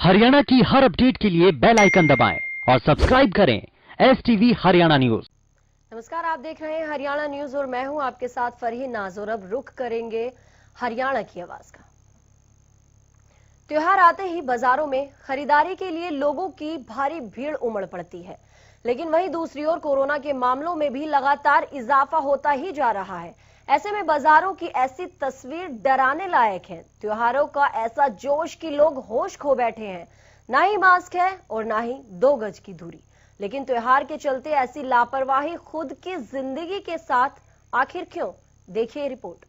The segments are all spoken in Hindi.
हरियाणा की हर अपडेट के लिए बेल आइकन दबाएं और सब्सक्राइब करें STV हरियाणा न्यूज। नमस्कार, आप देख रहे हैं हरियाणा न्यूज और मैं हूं आपके साथ फरहीन नाज। और अब रुख करेंगे हरियाणा की आवाज का। त्योहार आते ही बाजारों में खरीदारी के लिए लोगों की भारी भीड़ उमड़ पड़ती है, लेकिन वहीं दूसरी ओर कोरोना के मामलों में भी लगातार इजाफा होता ही जा रहा है। ऐसे में बाजारों की ऐसी तस्वीर डराने लायक है। त्योहारों का ऐसा जोश कि लोग होश खो बैठे हैं। ना ही मास्क है और ना ही 2 गज की दूरी। लेकिन त्योहार के चलते ऐसी लापरवाही खुद की जिंदगी के साथ आखिर क्यों? देखिए रिपोर्ट।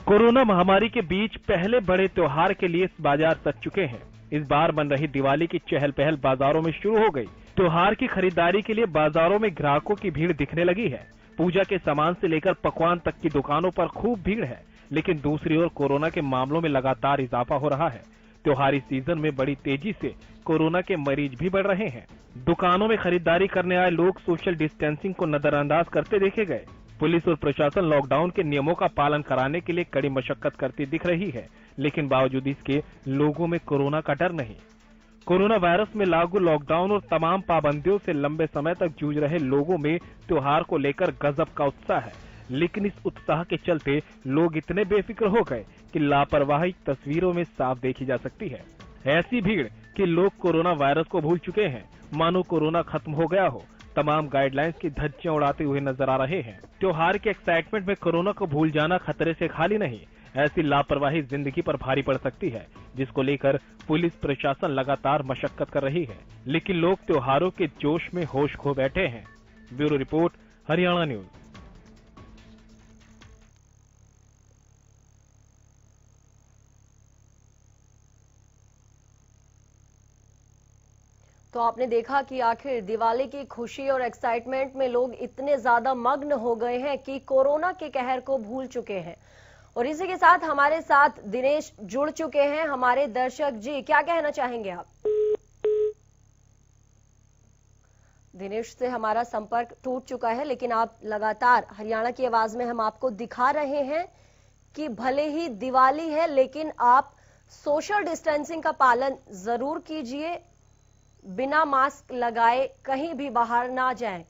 कोरोना महामारी के बीच पहले बड़े त्योहार के लिए बाजार सज चुके हैं। इस बार बन रही दिवाली की चहल पहल बाजारों में शुरू हो गई। त्योहार की खरीदारी के लिए बाजारों में ग्राहकों की भीड़ दिखने लगी है। पूजा के सामान से लेकर पकवान तक की दुकानों पर खूब भीड़ है। लेकिन दूसरी ओर कोरोना के मामलों में लगातार इजाफा हो रहा है। त्योहारी सीजन में बड़ी तेजी से कोरोना के मरीज भी बढ़ रहे हैं। दुकानों में खरीदारी करने आए लोग सोशल डिस्टेंसिंग को नजरअंदाज करते देखे गए। पुलिस और प्रशासन लॉकडाउन के नियमों का पालन कराने के लिए कड़ी मशक्कत करती दिख रही है, लेकिन बावजूद इसके लोगों में कोरोना का डर नहीं। कोरोना वायरस में लागू लॉकडाउन और तमाम पाबंदियों से लंबे समय तक जूझ रहे लोगों में त्योहार को लेकर गजब का उत्साह है। लेकिन इस उत्साह के चलते लोग इतने बेफिक्र हो गए कि लापरवाही तस्वीरों में साफ देखी जा सकती है। ऐसी भीड़ कि लोग कोरोना वायरस को भूल चुके हैं, मानो कोरोना खत्म हो गया हो। तमाम गाइडलाइंस की धज्जियां उड़ाते हुए नजर आ रहे हैं। त्योहार के एक्साइटमेंट में कोरोना को भूल जाना खतरे से खाली नहीं। ऐसी लापरवाही जिंदगी पर भारी पड़ सकती है, जिसको लेकर पुलिस प्रशासन लगातार मशक्कत कर रही है। लेकिन लोग त्योहारों के जोश में होश खो बैठे हैं। Bureau report, Haryana news. तो आपने देखा कि आखिर दिवाली की खुशी और एक्साइटमेंट में लोग इतने ज्यादा मग्न हो गए हैं कि कोरोना के कहर को भूल चुके हैं। और इसी के साथ हमारे साथ दिनेश जुड़ चुके हैं। हमारे दर्शक जी, क्या कहना चाहेंगे आप? दिनेश से हमारा संपर्क टूट चुका है, लेकिन आप लगातार हरियाणा की आवाज में हम आपको दिखा रहे हैं कि भले ही दिवाली है, लेकिन आप सोशल डिस्टेंसिंग का पालन जरूर कीजिए। बिना मास्क लगाए कहीं भी बाहर ना जाएं।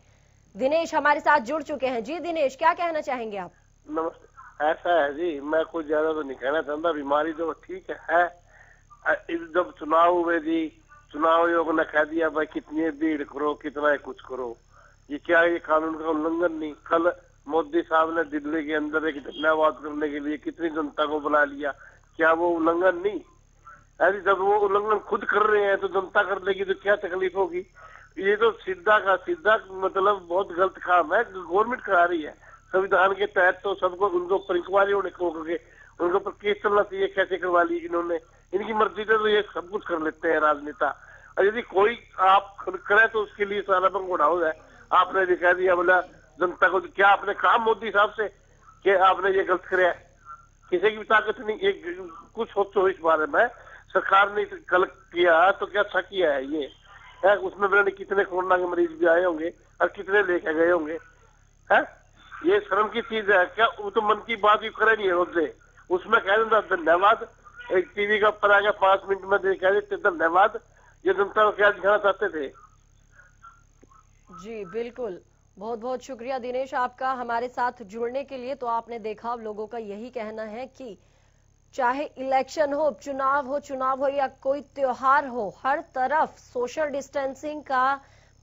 दिनेश हमारे साथ जुड़ चुके हैं। जी दिनेश, क्या कहना चाहेंगे आप? नमस्ते। ऐसा है जी, मैं कुछ ज्यादा तो नहीं कहना चाहता। बीमारी तो ठीक है। जब चुनाव हुए जी, चुनाव आयोग ने कह दिया भाई कितनी भीड़ करो, कितना कुछ करो। ये क्या, ये कानून का उल्लंघन नहीं? कल मोदी साहब ने दिल्ली के अंदर एक धन्यवाद करने के लिए कितनी जनता को बुला लिया, क्या वो उल्लंघन नहीं? अरे जब वो उल्लंघन खुद कर रहे हैं तो जनता कर लेगी तो क्या तकलीफ होगी? ये तो सीधा का सीधा मतलब बहुत गलत काम है। गवर्नमेंट करा रही है संविधान के तहत, तो सबको उनको ऊपर इंक्वायरी होने को करके उनके ऊपर केस चलना चाहिए। कैसे करवा ली इन्होंने? इनकी मर्जी से तो ये सब कुछ कर लेते हैं राजनेता। और यदि कोई आप करे तो उसके लिए सारा पंगोड़ा हो जाए। आपने भी कह दिया बोला जनता को, क्या आपने कहा मोदी साहब से कि आपने ये गलत कराया? किसी की भी ताकत नहीं। एक कुछ सोचो इस बारे में। सरकार ने गलत किया तो क्या अच्छा किया है ये है? उसमें मैंने कितने कोरोना के मरीज भी आए होंगे और कितने लेके गए होंगे। है ये शर्म की चीज है क्या? वो तो मन की बात भी करे नहीं है रोजे। उसमें कह देता धन्यवाद, एक टीवी का ऊपर आ गया 5 मिनट में कह देते धन्यवाद। ये जनता को क्या दिखाना चाहते थे? जी बिल्कुल, बहुत बहुत शुक्रिया दिनेश आपका हमारे साथ जुड़ने के लिए। तो आपने देखा लोगों का यही कहना है कि चाहे इलेक्शन हो, चुनाव हो या कोई त्योहार हो, हर तरफ सोशल डिस्टेंसिंग का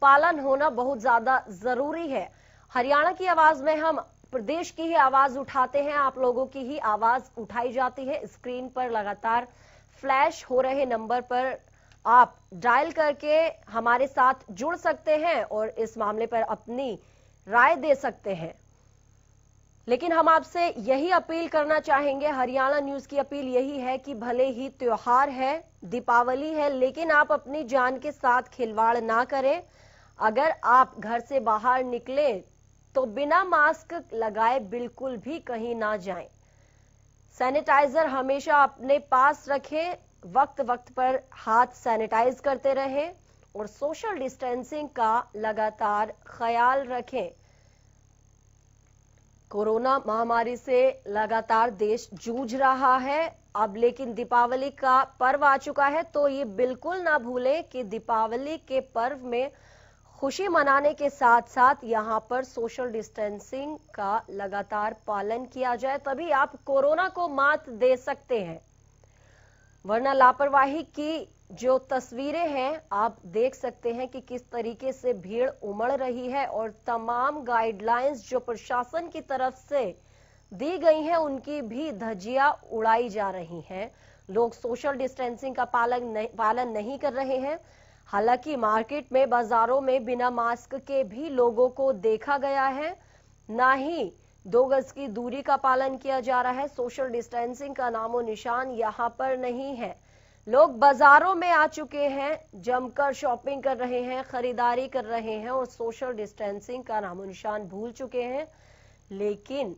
पालन होना बहुत ज्यादा जरूरी है। हरियाणा की आवाज में हम प्रदेश की ही आवाज उठाते हैं, आप लोगों की ही आवाज उठाई जाती है। स्क्रीन पर लगातार फ्लैश हो रहे नंबर पर आप डायल करके हमारे साथ जुड़ सकते हैं और इस मामले पर अपनी राय दे सकते हैं। लेकिन हम आपसे यही अपील करना चाहेंगे, हरियाणा न्यूज की अपील यही है कि भले ही त्योहार है, दीपावली है, लेकिन आप अपनी जान के साथ खिलवाड़ ना करें। अगर आप घर से बाहर निकले तो बिना मास्क लगाए बिल्कुल भी कहीं ना जाएं। सैनिटाइजर हमेशा अपने पास रखें, वक्त वक्त पर हाथ सैनिटाइज करते रहें और सोशल डिस्टेंसिंग का लगातार ख्याल रखें। कोरोना महामारी से लगातार देश जूझ रहा है। अब लेकिन दीपावली का पर्व आ चुका है, तो ये बिल्कुल ना भूलें कि दीपावली के पर्व में खुशी मनाने के साथ साथ यहाँ पर सोशल डिस्टेंसिंग का लगातार पालन किया जाए, तभी आप कोरोना को मात दे सकते हैं। वरना लापरवाही की जो तस्वीरें हैं आप देख सकते हैं कि किस तरीके से भीड़ उमड़ रही है और तमाम गाइडलाइंस जो प्रशासन की तरफ से दी गई हैं उनकी भी धज्जियां उड़ाई जा रही हैं। लोग सोशल डिस्टेंसिंग का पालन नहीं कर रहे हैं। हालांकि मार्केट में, बाजारों में बिना मास्क के भी लोगों को देखा गया है। ना ही 2 गज की दूरी का पालन किया जा रहा है। सोशल डिस्टेंसिंग का नामो निशान यहाँ पर नहीं है। लोग बाजारों में आ चुके हैं, जमकर शॉपिंग कर रहे हैं, खरीदारी कर रहे हैं और सोशल डिस्टेंसिंग का नामो निशान भूल चुके हैं। लेकिन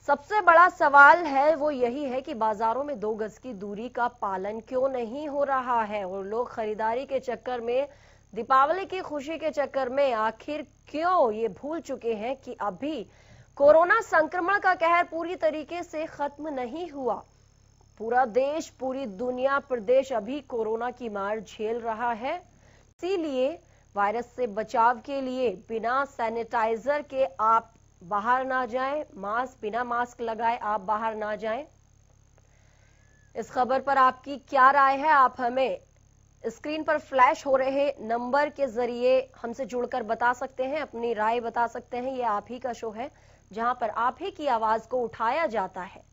सबसे बड़ा सवाल है वो यही है कि बाजारों में 2 गज की दूरी का पालन क्यों नहीं हो रहा है और लोग खरीदारी के चक्कर में, दीपावली की खुशी के चक्कर में आखिर क्यों ये भूल चुके हैं कि अभी कोरोना संक्रमण का कहर पूरी तरीके से खत्म नहीं हुआ। पूरा देश, पूरी दुनिया, प्रदेश अभी कोरोना की मार झेल रहा है। इसीलिए वायरस से बचाव के लिए बिना सैनिटाइजर के आप बाहर ना जाएं, बिना मास्क लगाए आप बाहर ना जाएं। इस खबर पर आपकी क्या राय है? आप हमें स्क्रीन पर फ्लैश हो रहे नंबर के जरिए हमसे जुड़कर बता सकते हैं, अपनी राय बता सकते हैं। ये आप ही का शो है जहां पर आप ही की आवाज को उठाया जाता है।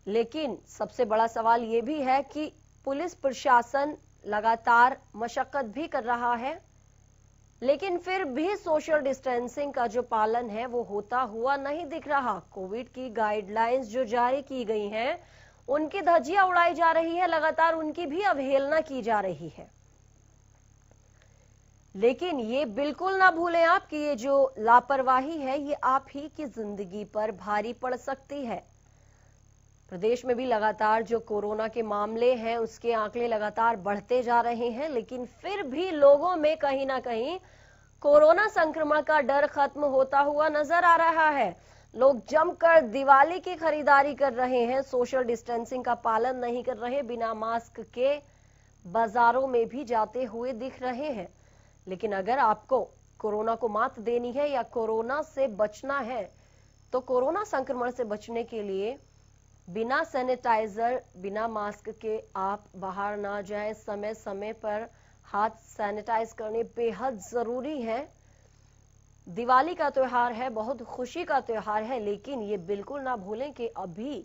लेकिन सबसे बड़ा सवाल ये भी है कि पुलिस प्रशासन लगातार मशक्कत भी कर रहा है, लेकिन फिर भी सोशल डिस्टेंसिंग का जो पालन है वो होता हुआ नहीं दिख रहा। कोविड की गाइडलाइंस जो जारी की गई हैं उनकी धज्जियां उड़ाई जा रही है, लगातार उनकी भी अवहेलना की जा रही है। लेकिन ये बिल्कुल ना भूलें आप कि ये जो लापरवाही है ये आप ही की जिंदगी पर भारी पड़ सकती है। प्रदेश में भी लगातार जो कोरोना के मामले हैं उसके आंकड़े लगातार बढ़ते जा रहे हैं, लेकिन फिर भी लोगों में कहीं ना कहीं कोरोना संक्रमण का डर खत्म होता हुआ नजर आ रहा है। लोग जमकर दिवाली की खरीदारी कर रहे हैं, सोशल डिस्टेंसिंग का पालन नहीं कर रहे, बिना मास्क के बाजारों में भी जाते हुए दिख रहे हैं। लेकिन अगर आपको कोरोना को मात देनी है या कोरोना से बचना है, तो कोरोना संक्रमण से बचने के लिए बिना सैनिटाइजर, बिना मास्क के आप बाहर ना जाएं। समय समय पर हाथ सैनिटाइज करने बेहद जरूरी है। दिवाली का त्योहार है, बहुत खुशी का त्योहार है, लेकिन ये बिल्कुल ना भूलें कि अभी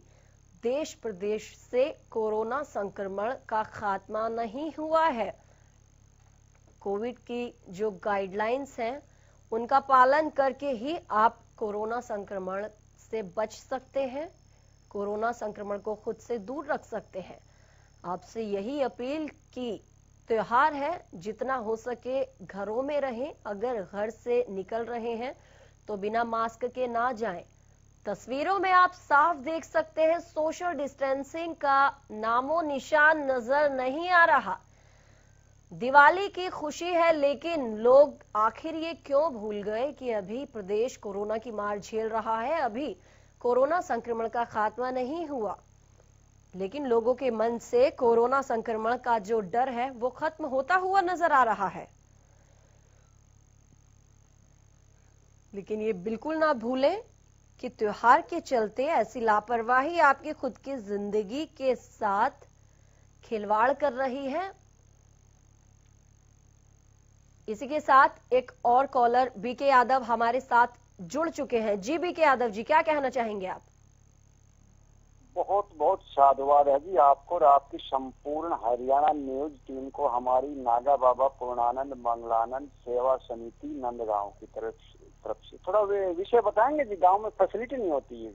देश प्रदेश से कोरोना संक्रमण का खात्मा नहीं हुआ है। कोविड की जो गाइडलाइंस हैं उनका पालन करके ही आप कोरोना संक्रमण से बच सकते हैं, कोरोना संक्रमण को खुद से दूर रख सकते हैं। आपसे यही अपील कि त्योहार है, जितना हो सके घरों में रहें। अगर घर से निकल रहे हैं तो बिना मास्क के ना जाएं। तस्वीरों में आप साफ देख सकते हैं सोशल डिस्टेंसिंग का नामो निशान नजर नहीं आ रहा। दिवाली की खुशी है, लेकिन लोग आखिर ये क्यों भूल गए कि अभी प्रदेश कोरोना की मार झेल रहा है, अभी कोरोना संक्रमण का खात्मा नहीं हुआ। लेकिन लोगों के मन से कोरोना संक्रमण का जो डर है वो खत्म होता हुआ नजर आ रहा है। लेकिन ये बिल्कुल ना भूलें कि त्योहार के चलते ऐसी लापरवाही आपकी खुद की जिंदगी के साथ खिलवाड़ कर रही है। इसी के साथ एक और कॉलर बीके यादव हमारे साथ जुड़ चुके हैं। जी बीके यादव जी, क्या कहना चाहेंगे आप? बहुत बहुत साधुवाद है जी आपको और आपकी संपूर्ण हरियाणा न्यूज टीम को, हमारी नागा बाबा पूर्णानंद मंगलानंद सेवा समिति नंदगांव की तरफ से। थोड़ा विषय बताएंगे जी, गांव में फैसिलिटी नहीं होती है।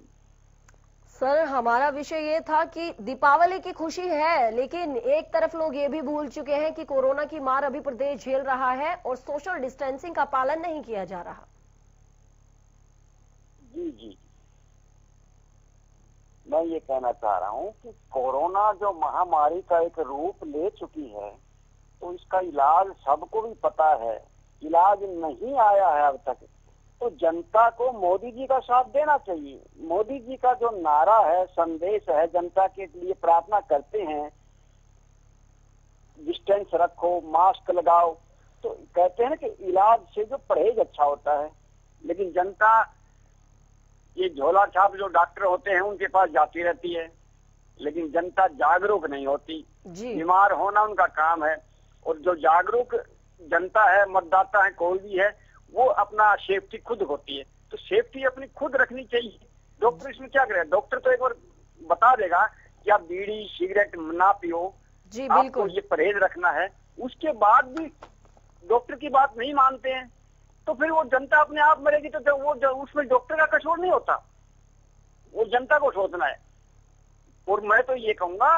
सर, हमारा विषय ये था कि दीपावली की खुशी है, लेकिन एक तरफ लोग ये भी भूल चुके हैं कि कोरोना की मार अभी प्रदेश झेल रहा है और सोशल डिस्टेंसिंग का पालन नहीं किया जा रहा। जी जी, मैं ये कहना चाह रहा हूँ कि कोरोना जो महामारी का एक रूप ले चुकी है, तो इसका इसका इलाज सबको भी पता है, इलाज नहीं आया है अब तक, तो जनता को मोदी जी का साथ देना चाहिए। मोदी जी का जो नारा है, संदेश है, जनता के लिए प्रार्थना करते हैं, डिस्टेंस रखो, मास्क लगाओ, तो कहते हैं ना कि इलाज से जो परहेज अच्छा होता है। लेकिन जनता ये झोला छाप जो डॉक्टर होते हैं उनके पास जाती रहती है, लेकिन जनता जागरूक नहीं होती। बीमार होना उनका काम है, और जो जागरूक जनता है, मतदाता है, कोई भी है, वो अपना सेफ्टी खुद होती है, तो सेफ्टी अपनी खुद रखनी चाहिए। डॉक्टर इसमें क्या करे? डॉक्टर तो एक बार बता देगा कि आप बीड़ी सिगरेट ना पियो, आपको ये परहेज रखना है, उसके बाद भी डॉक्टर की बात नहीं मानते हैं, तो फिर वो जनता अपने आप मरेगी। तो वो उसमें डॉक्टर का कसूर नहीं होता, वो जनता को सोचना है। और मैं तो ये कहूंगा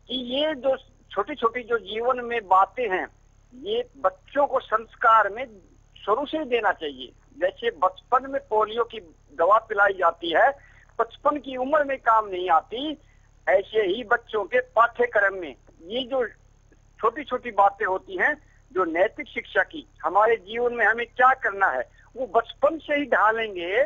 कि ये जो छोटी छोटी जो जीवन में बातें हैं, ये बच्चों को संस्कार में शुरू से देना चाहिए। जैसे बचपन में पोलियो की दवा पिलाई जाती है, 55 की उम्र में काम नहीं आती, ऐसे ही बच्चों के पाठ्यक्रम में ये जो छोटी छोटी बातें होती हैं, जो नैतिक शिक्षा की, हमारे जीवन में हमें क्या करना है, वो बचपन से ही ढालेंगे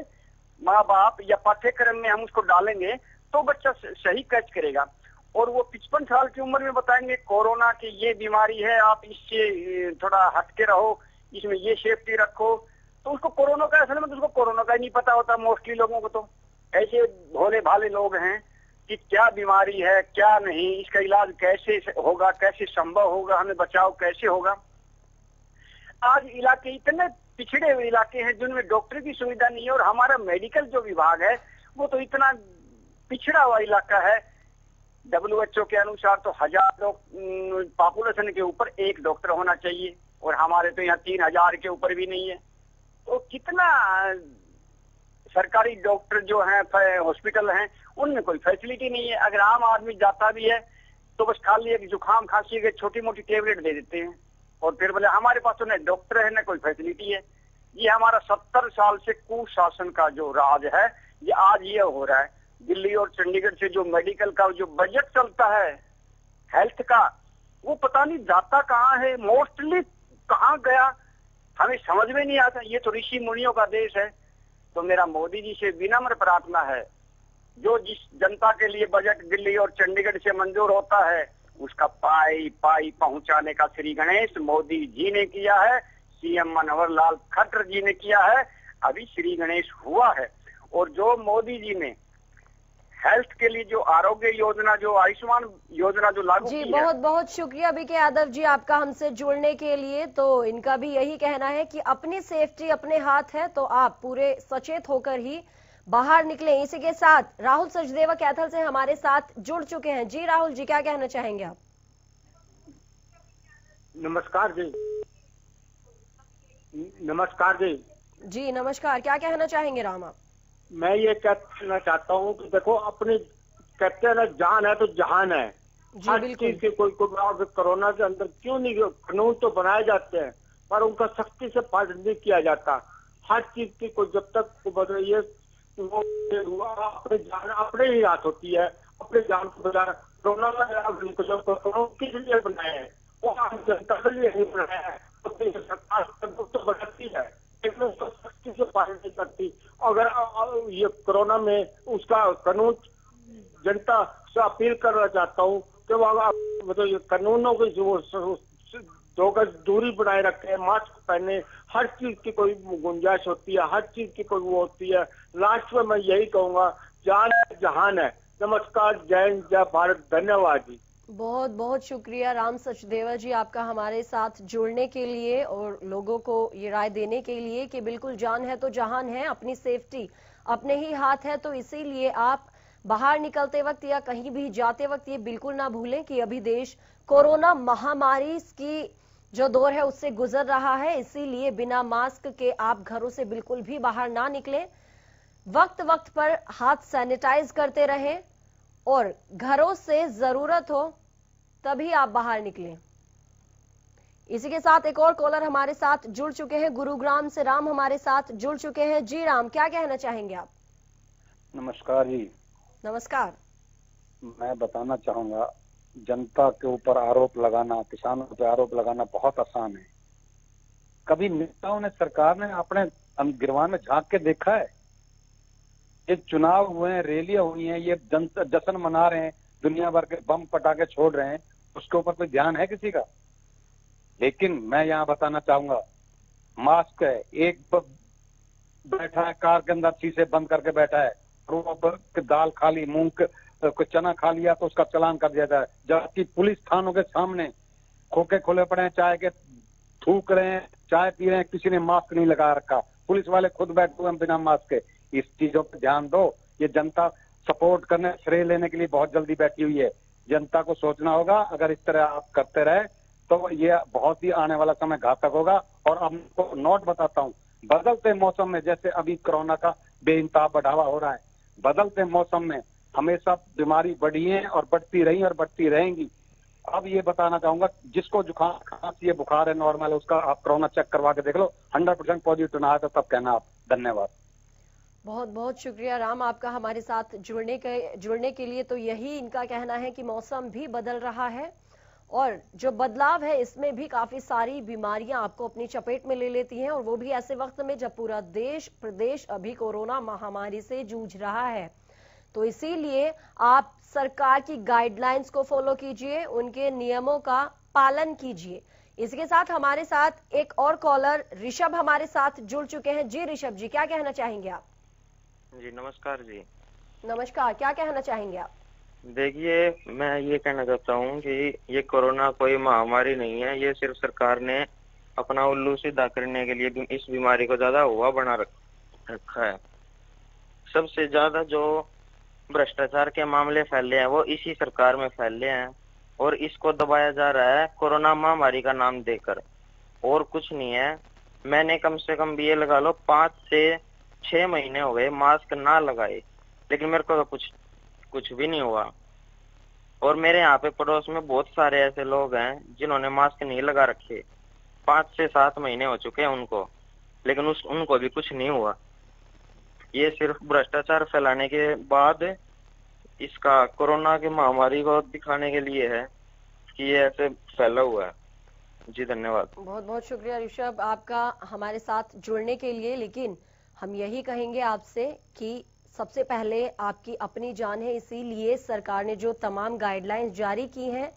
माँ बाप, या पाठ्यक्रम में हम उसको डालेंगे तो बच्चा सही कैच करेगा। और वो 55 साल की उम्र में बताएंगे कोरोना की ये बीमारी है, आप इससे थोड़ा हटके रहो, इसमें ये सेफ्टी रखो, तो उसको कोरोना का, असल में तो उसको कोरोना का ही नहीं पता होता मोस्टली लोगों को। तो ऐसे भोले भाले लोग हैं कि क्या बीमारी है क्या नहीं, इसका इलाज कैसे होगा, कैसे संभव होगा, हमें बचाव कैसे होगा। आज इलाके इतने पिछड़े हुए इलाके हैं जिनमें डॉक्टर की सुविधा नहीं है, और हमारा मेडिकल जो विभाग है वो तो इतना पिछड़ा हुआ इलाका है। WHO के अनुसार तो 1000 लोग पॉपुलेशन के ऊपर एक डॉक्टर होना चाहिए, और हमारे तो यहाँ 3000 के ऊपर भी नहीं है। तो कितना सरकारी डॉक्टर जो हैं, हॉस्पिटल हैं, उनमें कोई फैसिलिटी नहीं है। अगर आम आदमी जाता भी है तो बस खाली एक जुकाम खांसी के छोटी मोटी टेबलेट दे देते हैं, और फिर बोले हमारे पास तो न डॉक्टर है न कोई फैसिलिटी है। ये हमारा 70 साल से कुशासन का जो राज है, ये आज ये हो रहा है। दिल्ली और चंडीगढ़ से जो मेडिकल का जो बजट चलता है हेल्थ का, वो पता नहीं जाता कहाँ है, मोस्टली कहाँ गया, हमें समझ में नहीं आता। ये तो ऋषि मुनियों का देश है। तो मेरा मोदी जी से विनम्र प्रार्थना है, जो जिस जनता के लिए बजट दिल्ली और चंडीगढ़ से मंजूर होता है, उसका पाई पाई पहुंचाने का श्री गणेश मोदी जी ने किया है, CM मनोहर लाल खट्टर जी ने किया है, अभी श्री गणेश हुआ है। और जो मोदी जी ने हेल्थ के लिए जो आरोग्य योजना, जो आयुष्मान योजना जो लागू की है। बहुत बहुत शुक्रिया बीके यादव जी आपका हमसे जुड़ने के लिए। तो इनका भी यही कहना है कि अपनी सेफ्टी अपने हाथ है, तो आप पूरे सचेत होकर ही बाहर निकले। इसी के साथ राहुल सचदेवा कैथल से हमारे साथ जुड़ चुके हैं। जी राहुल जी, क्या कहना चाहेंगे आप? नमस्कार जी। नमस्कार जी। जी नमस्कार, क्या कहना चाहेंगे राम आप? मैं ये कहना चाहता हूँ कि देखो, अपने कहते हैं ना, जान है तो जहान है। हर चीज के कोई कोरोना के अंदर क्यों नहीं, कानून तो बनाए जाते हैं पर उनका सख्ती से पालन नहीं किया जाता। हर चीज की कोई जब तक बदलिए वो अपने जान अपने ही हाथ होती है, अपने जान को बचाना। कोरोना किस लिए बनाया है, वो जनता के लिए नहीं बनाया है, सरकार तो बनाती है लेकिन सख्ती से पालन नहीं करती। अगर ये कोरोना में उसका कानून जनता से अपील करना चाहता हूँ कि वो मतलब कानूनों की जो 2 गज दूरी बनाए रखे, मास्क पहने, हर चीज की कोई गुंजाइश होती है, हर चीज की कोई वो होती है। लास्ट में मैं यही कहूंगा, जान है जहान है। नमस्कार, जय हिंद, जय भारत, धन्यवाद जी। बहुत बहुत शुक्रिया राम सचदेवा जी आपका हमारे साथ जुड़ने के लिए और लोगों को ये राय देने के लिए कि बिल्कुल जान है तो जहान है, अपनी सेफ्टी अपने ही हाथ है। तो इसीलिए आप बाहर निकलते वक्त या कहीं भी जाते वक्त ये बिल्कुल ना भूलें कि अभी देश कोरोना महामारी की जो दौर है उससे गुजर रहा है। इसीलिए बिना मास्क के आप घरों से बिल्कुल भी बाहर ना निकलें। वक्त वक्त पर हाथ सैनिटाइज करते रहें और घरों से जरूरत हो तभी आप बाहर निकलें। इसी के साथ एक और कॉलर हमारे साथ जुड़ चुके हैं, गुरुग्राम से राम हमारे साथ जुड़ चुके हैं। जी राम, क्या कहना चाहेंगे आप? नमस्कार जी। नमस्कार। मैं बताना चाहूंगा जनता के ऊपर आरोप लगाना, किसानों पे आरोप लगाना बहुत आसान है। कभी नेताओं ने, सरकार ने अपने गिरवान में झांक के देखा है? ये चुनाव हुए हैं, रैलियां हुई हैं, ये जनता जश्न मना रहे हैं, दुनिया भर के बम पटाखे छोड़ रहे हैं, उसके ऊपर कोई ध्यान है किसी का? लेकिन मैं यहाँ बताना चाहूंगा, मास्क है, एक बैठा है कार के अंदर, शीशे बंद करके बैठा है, और दाल खा ली, मूंग को चना खा लिया तो उसका चालान कर दिया जाए, जबकि पुलिस थानों के सामने खोखे खुले पड़े हैं, चाय के थूक रहे हैं, चाय पी रहे हैं, किसी ने मास्क नहीं लगा रखा, पुलिस वाले खुद बैठे हुए हैं बिना मास्क के। इस चीजों पर ध्यान दो। ये जनता सपोर्ट करने, श्रेय लेने के लिए बहुत जल्दी बैठी हुई है। जनता को सोचना होगा, अगर इस तरह आप करते रहे तो ये बहुत ही आने वाला समय घातक होगा। और अब आपको नोट बताता हूँ, बदलते मौसम में, जैसे अभी कोरोना का बेइंतहा बढ़ावा हो रहा है, बदलते मौसम में हमेशा बीमारी बढ़ी है और बढ़ती रही और बढ़ती रहेंगी। अब ये बताना चाहूंगा, जिसको जुकाम, खांसी है, बुखार है, नॉर्मल है, उसका आप कोरोना चेक करवा के देख लो, 100% पॉजिटिव ना आए तो तब कहना आप। धन्यवाद। बहुत बहुत शुक्रिया राम आपका हमारे साथ जुड़ने के लिए। तो यही इनका कहना है कि मौसम भी बदल रहा है और जो बदलाव है इसमें भी काफी सारी बीमारियां आपको अपनी चपेट में ले लेती हैं, और वो भी ऐसे वक्त में जब पूरा देश प्रदेश अभी कोरोना महामारी से जूझ रहा है। तो इसीलिए आप सरकार की गाइडलाइंस को फॉलो कीजिए, उनके नियमों का पालन कीजिए। इसके साथ हमारे साथ एक और कॉलर ऋषभ हमारे साथ जुड़ चुके हैं। जी ऋषभ जी, क्या कहना चाहेंगे आप? जी नमस्कार जी। नमस्कार, क्या कहना चाहेंगे आप? देखिए, मैं ये कहना चाहता हूँ कि ये कोरोना कोई महामारी नहीं है, ये सिर्फ सरकार ने अपना उल्लू सीधा करने के लिए इस बीमारी को ज्यादा हुआ बना रखा है। सबसे ज्यादा जो भ्रष्टाचार के मामले फैले हैं वो इसी सरकार में फैले हैं, और इसको दबाया जा रहा है कोरोना महामारी का नाम देकर, और कुछ नहीं है। मैंने कम से कम भी ये लगा लो 5 से 6 महीने हो गए मास्क ना लगाए, लेकिन मेरे को तो कुछ भी नहीं हुआ। और मेरे यहाँ पे पड़ोस में बहुत सारे ऐसे लोग हैं जिन्होंने मास्क नहीं लगा रखे, 5 से 7 महीने हो चुके हैं उनको, लेकिन उनको भी कुछ नहीं हुआ। ये सिर्फ भ्रष्टाचार फैलाने के बाद इसका कोरोना की महामारी को दिखाने के लिए है कि ये ऐसे फैला हुआ है। जी धन्यवाद। बहुत बहुत शुक्रिया ऋषभ आपका हमारे साथ जुड़ने के लिए। लेकिन हम यही कहेंगे आपसे कि सबसे पहले आपकी अपनी जान है, इसीलिए सरकार ने जो तमाम गाइडलाइंस जारी की हैं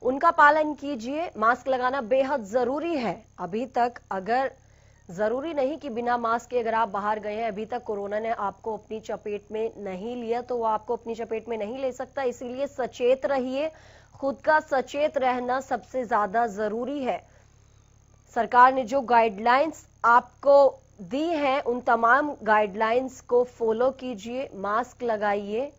उनका पालन कीजिए। मास्क लगाना बेहद जरूरी है। अभी तक अगर जरूरी नहीं कि बिना मास्क के अगर आप बाहर गए हैं, अभी तक कोरोना ने आपको अपनी चपेट में नहीं लिया तो वो आपको अपनी चपेट में नहीं ले सकता। इसीलिए सचेत रहिए, खुद का सचेत रहना सबसे ज्यादा जरूरी है। सरकार ने जो गाइडलाइंस आपको दी हैं उन तमाम गाइडलाइंस को फॉलो कीजिए, मास्क लगाइए।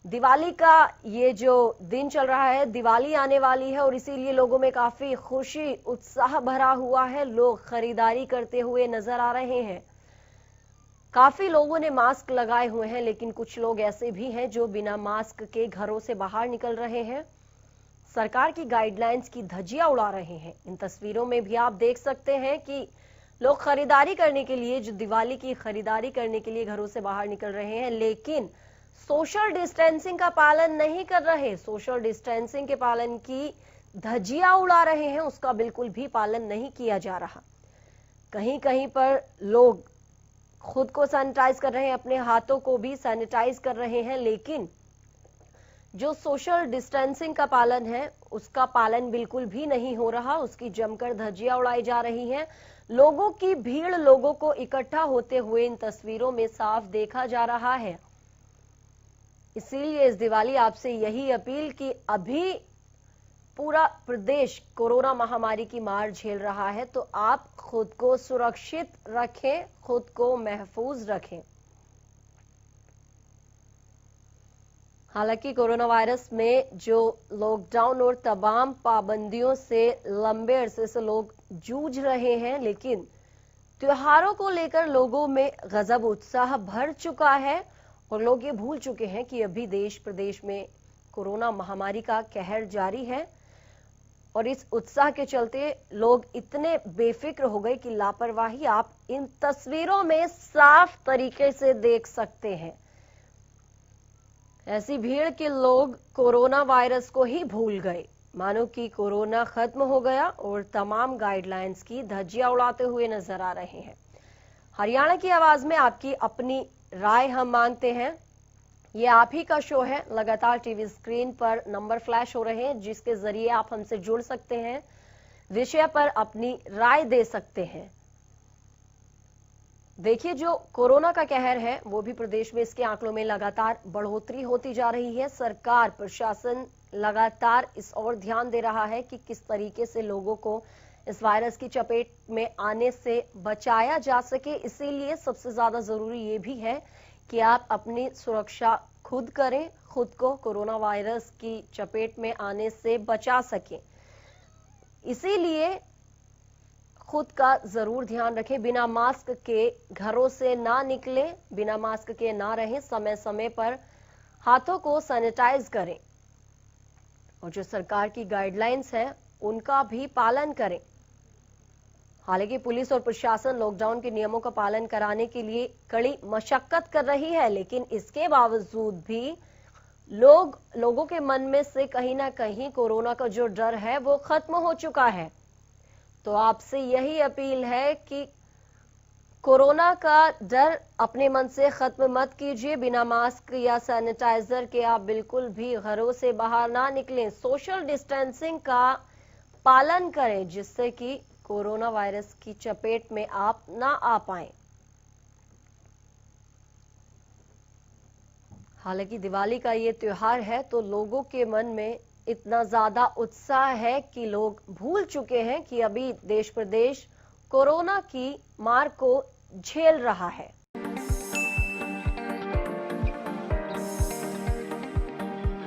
दिवाली का ये जो दिन चल रहा है, दिवाली आने वाली है और इसीलिए लोगों में काफी खुशी, उत्साह भरा हुआ है। लोग खरीदारी करते हुए नजर आ रहे हैं। काफी लोगों ने मास्क लगाए हुए हैं, लेकिन कुछ लोग ऐसे भी हैं जो बिना मास्क के घरों से बाहर निकल रहे हैं, सरकार की गाइडलाइंस की धज्जियां उड़ा रहे हैं। इन तस्वीरों में भी आप देख सकते हैं कि लोग खरीदारी करने के लिए, जो दिवाली की खरीदारी करने के लिए घरों से बाहर निकल रहे हैं, लेकिन सोशल डिस्टेंसिंग का पालन नहीं कर रहे। सोशल डिस्टेंसिंग के पालन की धज्जियां उड़ा रहे हैं, उसका बिल्कुल भी पालन नहीं किया जा रहा। कहीं कहीं पर लोग खुद को सैनिटाइज कर रहे हैं, अपने हाथों को भी सैनिटाइज कर रहे हैं, लेकिन जो सोशल डिस्टेंसिंग का पालन है उसका पालन बिल्कुल भी नहीं हो रहा। उसकी जमकर धज्जियां उड़ाई जा रही हैं। लोगों की भीड़, लोगों को इकट्ठा होते हुए इन तस्वीरों में साफ देखा जा रहा है। इसीलिए इस दिवाली आपसे यही अपील कि अभी पूरा प्रदेश कोरोना महामारी की मार झेल रहा है, तो आप खुद को सुरक्षित रखें, खुद को महफूज रखें। हालांकि कोरोना वायरस में जो लॉकडाउन और तमाम पाबंदियों से लंबे अरसे से लोग जूझ रहे हैं, लेकिन त्योहारों को लेकर लोगों में गजब उत्साह भर चुका है और लोग ये भूल चुके हैं कि अभी देश प्रदेश में कोरोना महामारी का कहर जारी है। और इस उत्साह के चलते लोग इतने बेफिक्र हो गए कि लापरवाही आप इन तस्वीरों में साफ तरीके से देख सकते हैं। ऐसी भीड़ के लोग कोरोना वायरस को ही भूल गए, मानो कि कोरोना खत्म हो गया और तमाम गाइडलाइंस की धज्जियां उड़ाते हुए नजर आ रहे हैं। हरियाणा की आवाज में आपकी अपनी राय हम मांगते हैं। ये आप ही का शो है। लगातार टीवी स्क्रीन पर नंबर फ्लैश हो रहे हैं जिसके जरिए आप हमसे जुड़ सकते हैं, विषय पर अपनी राय दे सकते हैं। देखिए, जो कोरोना का कहर है वो भी प्रदेश में इसके आंकड़ों में लगातार बढ़ोतरी होती जा रही है। सरकार प्रशासन लगातार इस ओर ध्यान दे रहा है कि किस तरीके से लोगों को इस वायरस की चपेट में आने से बचाया जा सके। इसीलिए सबसे ज्यादा जरूरी ये भी है कि आप अपनी सुरक्षा खुद करें, खुद को कोरोना वायरस की चपेट में आने से बचा सकें। इसीलिए खुद का जरूर ध्यान रखें, बिना मास्क के घरों से ना निकलें, बिना मास्क के ना रहें, समय समय पर हाथों को सैनिटाइज करें और जो सरकार की गाइडलाइंस है उनका भी पालन करें। हालांकि पुलिस और प्रशासन लॉकडाउन के नियमों का पालन कराने के लिए कड़ी मशक्कत कर रही है, लेकिन इसके बावजूद भी लोगों के मन में से कहीं ना कहीं कोरोना का जो डर है वो खत्म हो चुका है। तो आपसे यही अपील है कि कोरोना का डर अपने मन से खत्म मत कीजिए। बिना मास्क या सैनिटाइजर के आप बिल्कुल भी घरों से बाहर ना निकलें। सोशल डिस्टेंसिंग का पालन करें जिससे कि कोरोना वायरस की चपेट में आप ना आ पाएं। हालांकि दिवाली का ये त्योहार है तो लोगों के मन में इतना ज्यादा उत्साह है कि लोग भूल चुके हैं कि अभी देश प्रदेश कोरोना की मार को झेल रहा है।